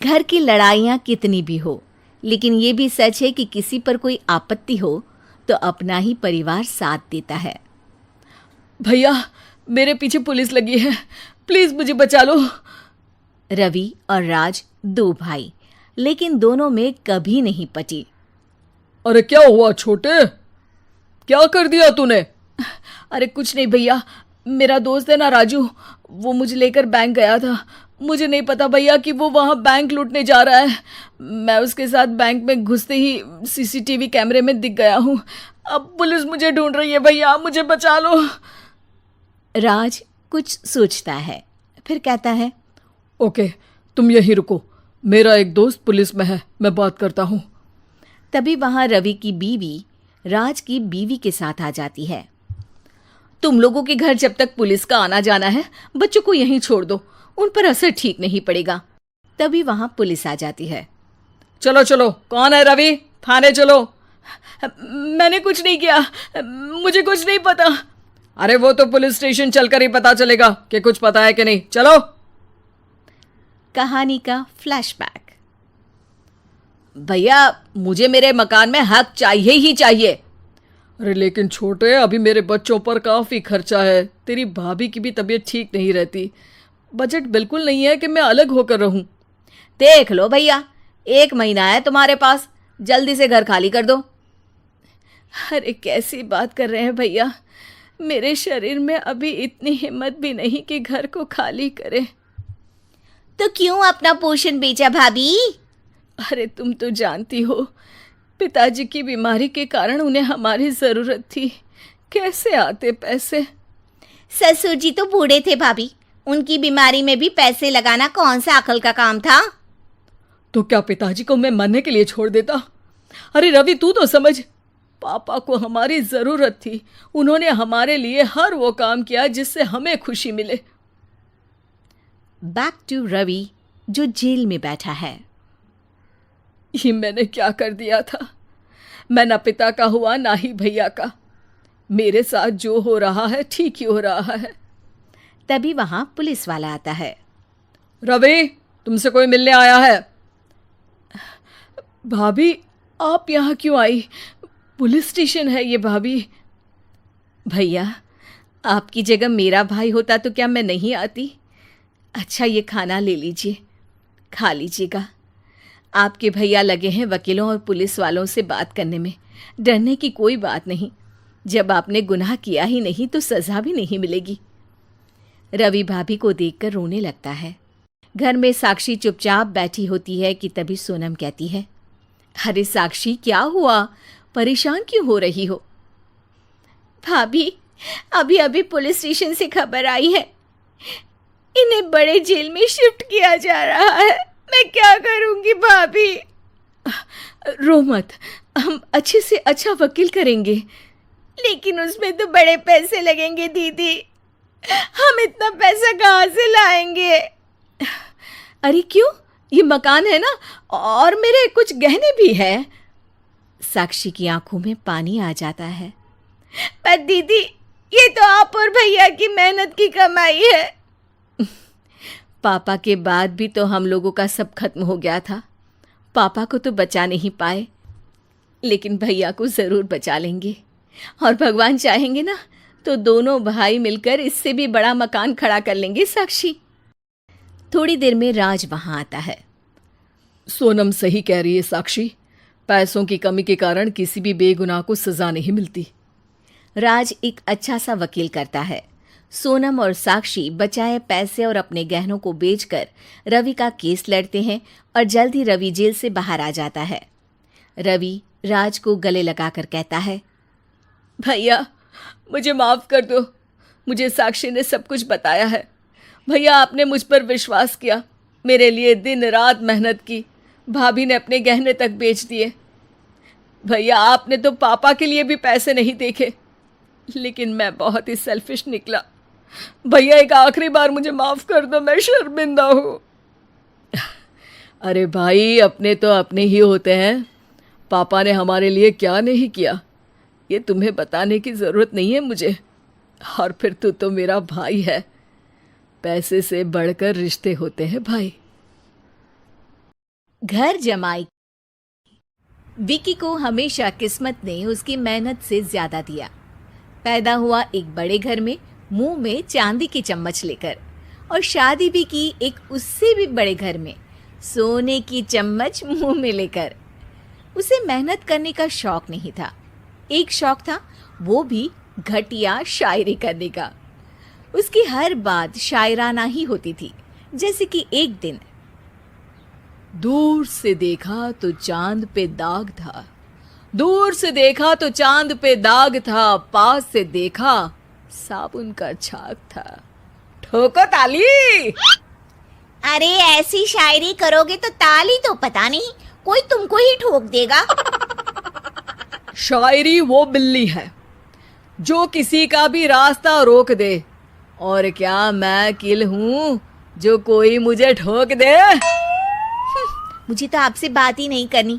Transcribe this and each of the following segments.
घर की लड़ाइयाँ कितनी भी हो, लेकिन ये भी सच है कि किसी पर कोई आपत्ति हो तो अपना ही परिवार साथ देता है। भैया, मेरे पीछे पुलिस लगी है, प्लीज मुझे बचा लो। रवि और राज दो भाई, लेकिन दोनों में कभी नहीं पटी। अरे क्या हुआ छोटे, क्या कर दिया तूने? अरे कुछ नहीं भैया, मेरा दोस्त है ना राजू, वो मुझे लेकर बैंक गया था। मुझे नहीं पता भैया कि वो वहाँ बैंक लूटने जा रहा है। मैं उसके साथ बैंक में घुसते ही सीसीटीवी कैमरे में दिख गया हूँ। अब पुलिस मुझे ढूंढ रही है भैया, मुझे बचा लो। राज कुछ सोचता है, फिर कहता है, ओके, तुम यहीं रुको, मेरा एक दोस्त पुलिस में है, मैं बात करता हूँ। तभी वहां रवि की बीवी राज की बीवी के साथ आ जाती है। तुम लोगों के घर जब तक पुलिस का आना जाना है, बच्चों को यहीं छोड़ दो, उन पर असर ठीक नहीं पड़ेगा। तभी वहां पुलिस आ जाती है। चलो चलो, कौन है रवि, थाने चलो। मैंने कुछ नहीं किया, मुझे कुछ नहीं पता। अरे वो तो पुलिस स्टेशन चलकर ही पता चलेगा कि कुछ पता है कि नहीं, चलो। कहानी का फ्लैशबैक। भैया, मुझे मेरे मकान में हक चाहिए ही चाहिए। अरे लेकिन छोटे, अभी मेरे बच्चों पर काफ़ी खर्चा है, तेरी भाभी की भी तबीयत ठीक नहीं रहती, बजट बिल्कुल नहीं है कि मैं अलग होकर रहूं। देख लो भैया, 1 महीना है तुम्हारे पास, जल्दी से घर खाली कर दो। अरे कैसी बात कर रहे हैं भैया, मेरे शरीर में अभी इतनी हिम्मत भी नहीं कि घर को खाली करे। तो क्यों अपना पोषण बेचा भाभी? अरे तुम तो जानती हो, पिताजी की बीमारी के कारण उन्हें हमारी ज़रूरत थी, कैसे आते पैसे। ससुर जी तो बूढ़े थे भाभी, उनकी बीमारी में भी पैसे लगाना कौन सा अकल का काम था? तो क्या पिताजी को मैं मरने के लिए छोड़ देता? अरे रवि, तू तो समझ, पापा को हमारी ज़रूरत थी, उन्होंने हमारे लिए हर वो काम किया जिससे हमें खुशी मिले। बैक टू रवि, जो जेल में बैठा है। ये मैंने क्या कर दिया था? मैं ना पिता का हुआ ना ही भैया का। मेरे साथ जो हो रहा है ठीक ही हो रहा है। तभी वहां पुलिस वाला आता है। रवि, तुमसे कोई मिलने आया है। भाभी, आप यहाँ क्यों आई? पुलिस स्टेशन है ये भाभी। भैया, आपकी जगह मेरा भाई होता तो क्या मैं नहीं आती? अच्छा, ये खाना ले लीजिए, खा लीजिएगा। आपके भैया लगे हैं वकीलों और पुलिस वालों से बात करने में, डरने की कोई बात नहीं। जब आपने गुनाह किया ही नहीं तो सज़ा भी नहीं मिलेगी। रवि भाभी को देखकर रोने लगता है। घर में साक्षी चुपचाप बैठी होती है कि तभी सोनम कहती है, अरे साक्षी, क्या हुआ? परेशान क्यों हो रही हो? भाभी, अभी अभी पुलिस स्टेशन से खबर आई है, इन्हें बड़े जेल में शिफ्ट किया जा रहा है। मैं क्या करूंगी भाभी? रो मत, हम अच्छे से अच्छा वकील करेंगे। लेकिन उसमें तो बड़े पैसे लगेंगे दीदी, हम इतना पैसा कहाँ से लाएंगे? अरे क्यों, ये मकान है ना, और मेरे कुछ गहने भी है। साक्षी की आंखों में पानी आ जाता है। पर दीदी, ये तो आप और भैया की मेहनत की कमाई है। पापा के बाद भी तो हम लोगों का सब खत्म हो गया था। पापा को तो बचा नहीं पाए, लेकिन भैया को ज़रूर बचा लेंगे, और भगवान चाहेंगे ना तो दोनों भाई मिलकर इससे भी बड़ा मकान खड़ा कर लेंगे। साक्षी। थोड़ी देर में राज वहां आता है। सोनम सही कह रही है साक्षी, पैसों की कमी के कारण किसी भी बेगुनाह को सज़ा नहीं मिलती। राज एक अच्छा सा वकील करता है। सोनम और साक्षी बचाए पैसे और अपने गहनों को बेचकर रवि का केस लड़ते हैं और जल्द ही रवि जेल से बाहर आ जाता है। रवि राज को गले लगाकर कहता है, भैया मुझे माफ़ कर दो, मुझे साक्षी ने सब कुछ बताया है। भैया, आपने मुझ पर विश्वास किया, मेरे लिए दिन रात मेहनत की, भाभी ने अपने गहने तक बेच दिए। भैया, आपने तो पापा के लिए भी पैसे नहीं देखे, लेकिन मैं बहुत ही सेल्फिश निकला। भैया, एक आखिरी बार मुझे माफ़ कर दो, मैं शर्मिंदा हूँ। अरे भाई, अपने तो अपने ही होते हैं, पापा ने हमारे लिए क्या नहीं किया, ये तुम्हें बताने की ज़रूरत नहीं है मुझे। और फिर तू तो मेरा भाई है, पैसे से बढ़कर रिश्ते होते हैं भाई। घर जमाई। विकी को हमेशा किस्मत ने उसकी मेहनत से ज्यादा दिया। पैदा हुआ एक बड़े घर में, मुंह में चांदी की चम्मच लेकर, और शादी भी की एक उससे भी बड़े घर में, सोने की चम्मच मुंह में लेकर। उसे मेहनत करने का शौक नहीं था। एक शौक था, वो भी घटिया शायरी करने का। उसकी हर बात शायराना ही होती थी। जैसे कि एक दिन, दूर से देखा तो चांद पे दाग था, दूर से देखा तो चांद पे दाग था, पास से देखा साबुन का छाग था। ठोको ताली। अरे ऐसी शायरी करोगे तो ताली तो पता नहीं, कोई तुमको ही ठोक देगा। शायरी वो बिल्ली है जो किसी का भी रास्ता रोक दे, और क्या मैं किल हूं जो कोई मुझे ठोक दे। मुझे तो आपसे बात ही नहीं करनी।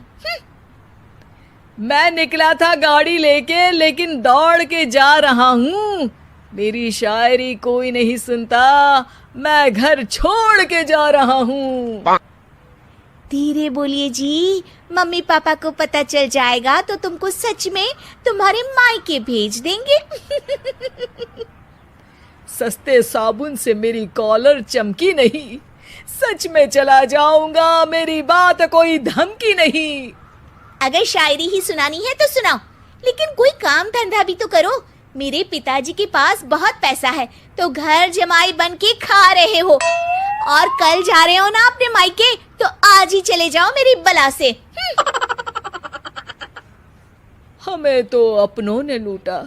मैं निकला था गाड़ी लेके, लेकिन दौड़ के जा रहा हूँ। मेरी शायरी कोई नहीं सुनता, मैं घर छोड़ के जा रहा हूँ। धीरे बोलिए जी, मम्मी पापा को पता चल जाएगा तो तुमको सच में तुम्हारे मायके भेज देंगे। सस्ते साबुन से मेरी कॉलर चमकी नहीं, सच में चला जाऊंगा, मेरी बात कोई धमकी नहीं। अगर शायरी ही सुनानी है तो सुनाओ, लेकिन कोई काम धंधा भी तो करो। मेरे पिताजी के पास बहुत पैसा है तो घर जमाई बन के खा रहे हो, और कल जा रहे हो ना अपने मायके, तो आज ही चले जाओ मेरी बला से। हमें तो अपनों ने लूटा,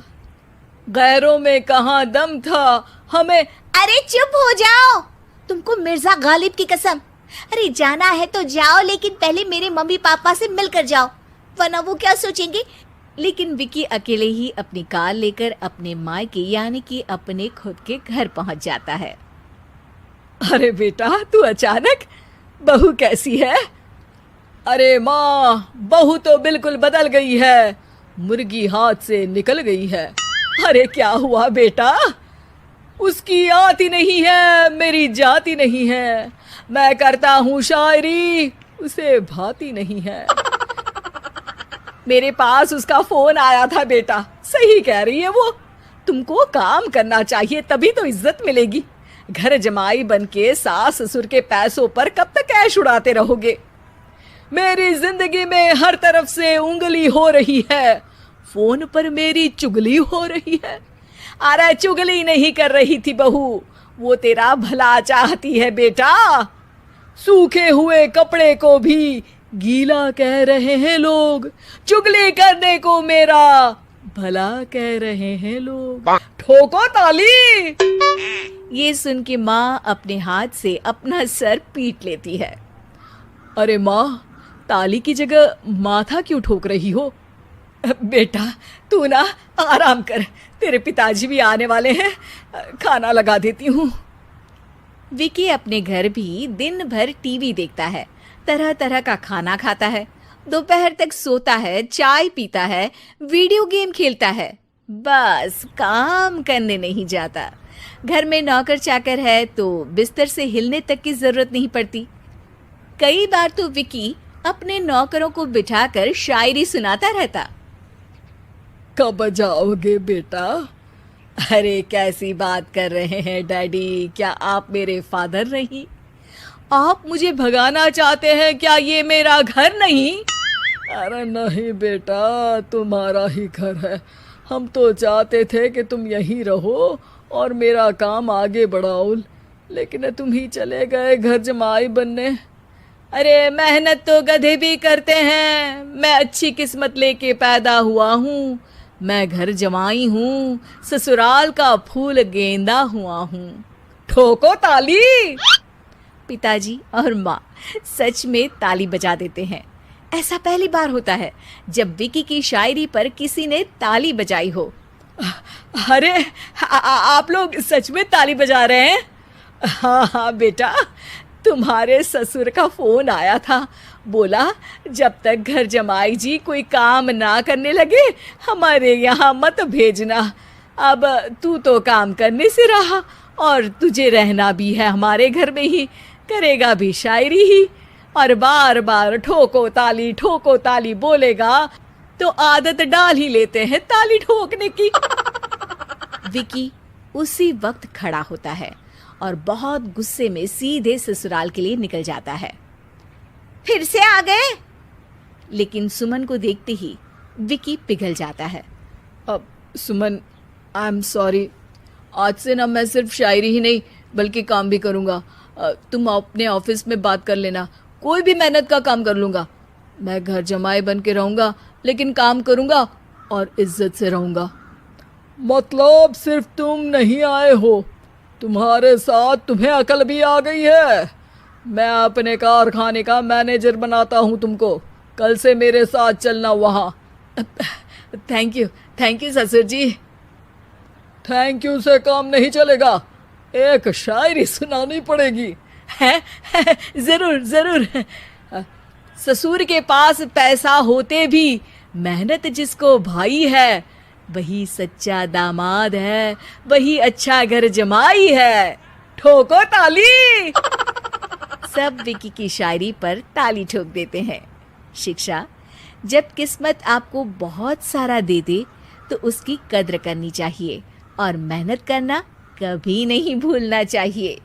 गैरों में कहाँ दम था हमें। अरे चुप हो जाओ, तुमको मिर्जा गालिब की कसम। अरे जाना है तो जाओ, लेकिन पहले मेरे मम्मी पापा से मिलकर जाओ, वरना वो क्या सोचेंगे। लेकिन विकी अकेले ही अपनी कार लेकर अपने मायके यानी कि अपने खुद के घर पहुंच जाता है। अरे बेटा, तू अचानक, बहू कैसी है? अरे माँ, बहू तो बिल्कुल बदल गई है, मुर्गी हाथ से निकल गई है। अरे क्या हुआ बेटा? उसकी आती नहीं है, मेरी जाती नहीं है। मैं करता हूँ शायरी, उसे भाती नहीं है। मेरे पास उसका फोन आया था बेटा, सही कह रही है वो। तुमको काम करना चाहिए, तभी तो इज्जत मिलेगी। घर जमाई बनके सास ससुर के पैसों पर कब तक ऐश उड़ाते रहोगे? मेरी जिंदगी में हर तरफ से उंगली हो रही है, फोन पर मेरी चुगली हो रही है। अरे चुगली नहीं कर रही थी बहू, वो तेरा भला चाहती है बेटा। सूखे हुए कपड़े को भी गीला कह रहे हैं लोग, चुगली करने को मेरा भला कह रहे हैं लोग। ठोको ताली। ये सुन के माँ अपने हाथ से अपना सर पीट लेती है। अरे माँ, ताली की जगह माथा क्यों ठोक रही हो? बेटा तू ना आराम कर, तेरे पिताजी भी आने वाले हैं, खाना लगा देती हूँ। विकी अपने घर भी दिन भर टीवी देखता है, तरह तरह का खाना खाता है, दोपहर तक सोता है, चाय पीता है, वीडियो गेम खेलता है, बस काम करने नहीं जाता। घर में नौकर चाकर है तो बिस्तर से हिलने तक की जरूरत नहीं पड़ती। कई बार तो विकी अपने नौकरों को बिठाकर शायरी सुनाता रहता। कब जाओगे बेटा? अरे कैसी बात कर रहे हैं डैडी, क्या आप मेरे फादर नहीं? आप मुझे भगाना चाहते हैं क्या? ये मेरा घर नहीं। अरे नहीं बेटा, तुम्हारा ही घर है। हम तो चाहते थे कि तुम यहीं रहो और मेरा काम आगे बढ़ाओ, लेकिन तुम ही चले गए घर जमाई बनने। अरे मेहनत तो गधे भी करते हैं, मैं अच्छी किस्मत लेके पैदा हुआ हूँ, मैं घर जमाई हूँ, ससुराल का फूल गेंदा हुआ हूँ। ठोको ताली। पिताजी और माँ सच में ताली बजा देते हैं। ऐसा पहली बार होता है जब विकी की शायरी पर किसी ने ताली बजाई हो। अरे आप लोग सच में ताली बजा रहे हैं? हाँ हाँ बेटा, तुम्हारे ससुर का फोन आया था, बोला जब तक घर जमाई जी कोई काम ना करने लगे हमारे यहाँ मत भेजना। अब तू तो काम करने से रहा और तुझे रहना भी है हमारे घर में ही, करेगा भी शायरी ही। और बार बार ठोको ताली बोलेगा तो आदत डाल ही लेते हैं ताली ठोकने की। विकी उसी वक्त खड़ा होता है और बहुत गुस्से में सीधे ससुराल के लिए निकल जाता है। फिर से आ गए? लेकिन सुमन को देखते ही विकी पिघल जाता है। अब सुमन, आई एम सॉरी, आज से ना मैं सिर्फ शायरी ही नहीं बल्कि काम भी करूँगा। तुम अपने ऑफिस में बात कर लेना, कोई भी मेहनत का काम कर लूँगा। मैं घर जमाई बन के रहूँगा लेकिन काम करूँगा और इज्जत से रहूँगा। मतलब सिर्फ तुम नहीं आए हो, तुम्हारे साथ तुम्हें अकल भी आ गई है। मैं अपने कारखाने का मैनेजर बनाता हूँ तुमको, कल से मेरे साथ चलना वहाँ। थैंक यू ससुर जी। थैंक यू से काम नहीं चलेगा, एक शायरी सुनानी पड़ेगी। है जरूर। ससुर के पास पैसा होते भी मेहनत जिसको भाई है, वही सच्चा दामाद है, वही अच्छा घर जमाई है। ठोको ताली। सब विकी की शायरी पर ताली ठोक देते हैं। शिक्षा, जब किस्मत आपको बहुत सारा दे दे तो उसकी कद्र करनी चाहिए और मेहनत करना कभी नहीं भूलना चाहिए।